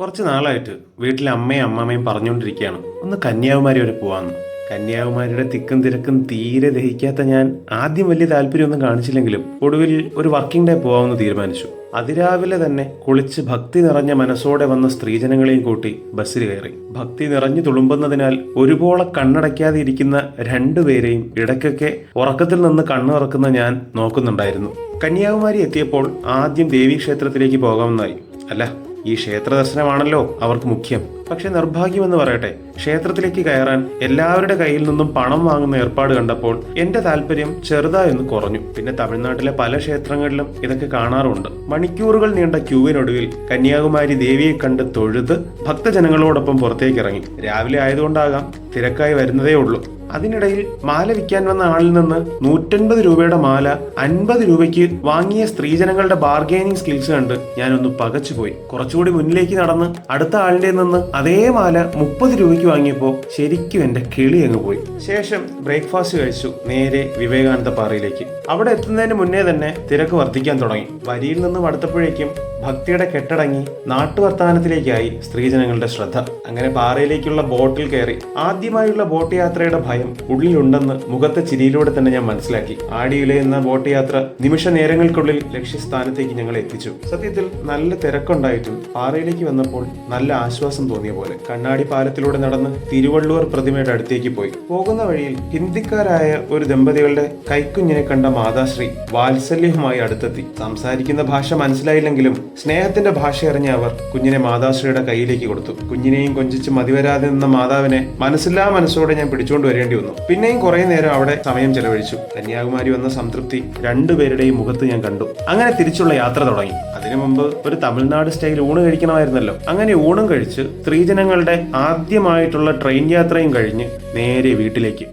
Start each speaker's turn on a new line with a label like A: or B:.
A: കുറച്ച് നാളായിട്ട് വീട്ടിലെ അമ്മയും അമ്മാമ്മയും പറഞ്ഞുകൊണ്ടിരിക്കുകയാണ് ഒന്ന് കന്യാകുമാരി വരെ പോവാന്ന്. കന്യാകുമാരിയുടെ തിക്കും തിരക്കും തീരെ ദഹിക്കാത്ത ഞാൻ ആദ്യം വലിയ താല്പര്യമൊന്നും കാണിച്ചില്ലെങ്കിലും ഒടുവിൽ ഒരു വർക്കിംഗ് ഡേ പോവാമെന്ന് തീരുമാനിച്ചു. അതിരാവിലെ തന്നെ കുളിച്ച് ഭക്തി നിറഞ്ഞ മനസ്സോടെ വന്ന സ്ത്രീജനങ്ങളെയും കൂട്ടി ബസ്സിൽ കയറി. ഭക്തി നിറഞ്ഞു തുളുമ്പുന്നതിനാൽ ഒരുപോലെ കണ്ണടയ്ക്കാതെ ഇരിക്കുന്ന രണ്ടുപേരെയും ഇടയ്ക്കൊക്കെ ഉറക്കത്തിൽ നിന്ന് കണ്ണു തുറക്കുന്ന ഞാൻ നോക്കുന്നുണ്ടായിരുന്നു. കന്യാകുമാരി എത്തിയപ്പോൾ ആദ്യം ദേവീക്ഷേത്രത്തിലേക്ക് പോകാമെന്നായി. അല്ല, ഈ ക്ഷേത്ര ദർശനമാണല്ലോ അവർക്ക് മുഖ്യം. പക്ഷെ നിർഭാഗ്യമെന്ന് പറയട്ടെ, ക്ഷേത്രത്തിലേക്ക് കയറാൻ എല്ലാവരുടെ കയ്യിൽ നിന്നും പണം വാങ്ങുന്ന ഏർപ്പാട് കണ്ടപ്പോൾ എന്റെ താല്പര്യം ചെറുതായൊന്ന് കുറഞ്ഞു. പിന്നെ തമിഴ്നാട്ടിലെ പല ക്ഷേത്രങ്ങളിലും ഇതൊക്കെ കാണാറുണ്ട്. മണിക്കൂറുകൾ നീണ്ട ക്യൂവിനൊടുവിൽ കന്യാകുമാരി ദേവിയെ കണ്ട് തൊഴുത് ഭക്തജനങ്ങളോടൊപ്പം പുറത്തേക്ക് ഇറങ്ങി. രാവിലെ ആയതുകൊണ്ടാകാം തിരക്കായി വരുന്നതേ ഉള്ളൂ. അതിനിടയിൽ മാല വിൽക്കാൻ വന്ന ആളിൽ നിന്ന് 150 രൂപയുടെ മാല 50 രൂപയ്ക്ക് വാങ്ങിയ സ്ത്രീജനങ്ങളുടെ ബാർഗെയിനിങ് സ്കിൽസ് കണ്ട് ഞാനൊന്ന് പകച്ചുപോയി. കുറച്ചുകൂടി മുന്നിലേക്ക് നടന്ന് അടുത്ത ആളിന്റെ നിന്ന് അതേ മാല 30 രൂപയ്ക്ക് വാങ്ങിയപ്പോൾ ശരിക്കും എന്റെ കിളി അങ്ങ് പോയി. ശേഷം ബ്രേക്ക്ഫാസ്റ്റ് കഴിച്ചു നേരെ വിവേകാനന്ദ പാറയിലേക്ക്. അവിടെ എത്തുന്നതിന് മുന്നേ തന്നെ തിരക്ക് വർദ്ധിക്കാൻ തുടങ്ങി. വരിയിൽ നിന്നും അടുത്തപ്പോഴേക്കും ഭക്തിയുടെ കെട്ടടങ്ങി നാട്ടുവർത്താനത്തിലേക്കായി സ്ത്രീജനങ്ങളുടെ ശ്രദ്ധ. അങ്ങനെ പാറയിലേക്കുള്ള ബോട്ടിൽ കയറി. ആദ്യമായുള്ള ബോട്ട് യാത്രയുടെ ഭയം ഉള്ളിലുണ്ടെന്ന് മുഖത്തെ ചിരിയിലൂടെ തന്നെ ഞാൻ മനസ്സിലാക്കി. ആടിയുലയുന്ന ബോട്ട് യാത്ര നിമിഷ നേരങ്ങൾക്കുള്ളിൽ ലക്ഷ്യസ്ഥാനത്തേക്ക് ഞങ്ങളെ എത്തിച്ചു. സത്യത്തിൽ നല്ല തിരക്കുണ്ടായിട്ടും പാറയിലേക്ക് വന്നപ്പോൾ നല്ല ആശ്വാസം തോന്നിയ പോലെ. കണ്ണാടി പാലത്തിലൂടെ നടന്ന് തിരുവള്ളുവർ പ്രതിമയുടെ അടുത്തേക്ക് പോയി. പോകുന്ന വഴിയിൽ ഹിന്ദിക്കാരായ ഒരു ദമ്പതികളുടെ കൈക്കുഞ്ഞിനെ കണ്ട മാതാശ്രീ വാത്സല്യവുമായി അടുത്തെത്തി. സംസാരിക്കുന്ന ഭാഷ മനസ്സിലായില്ലെങ്കിലും സ്നേഹത്തിന്റെ ഭാഷ അറിഞ്ഞ അവർ കുഞ്ഞിനെ മാതാശ്രീയുടെ കയ്യിലേക്ക് കൊടുത്തു. കുഞ്ഞിനെയും കൊഞ്ചിച്ച് മതിവരാതെ നിന്ന മാതാവിനെ മനസ്സില്ലാ മനസ്സോടെ ഞാൻ പിടിച്ചുകൊണ്ട് വരേണ്ടി വന്നു. പിന്നെയും കുറെ നേരം അവിടെ സമയം ചെലവഴിച്ചു. കന്യാകുമാരി വന്ന സംതൃപ്തി രണ്ടുപേരുടെയും മുഖത്ത് ഞാൻ കണ്ടു. അങ്ങനെ തിരിച്ചുള്ള യാത്ര തുടങ്ങി. അതിനു മുമ്പ് ഒരു തമിഴ്നാട് സ്റ്റൈൽ ഊണ് കഴിക്കണമായിരുന്നല്ലോ. അങ്ങനെ ഊണും കഴിച്ച് സ്ത്രീജനങ്ങളുടെ ആദ്യമായിട്ടുള്ള ട്രെയിൻ യാത്രയും കഴിഞ്ഞ് നേരെ വീട്ടിലേക്ക്.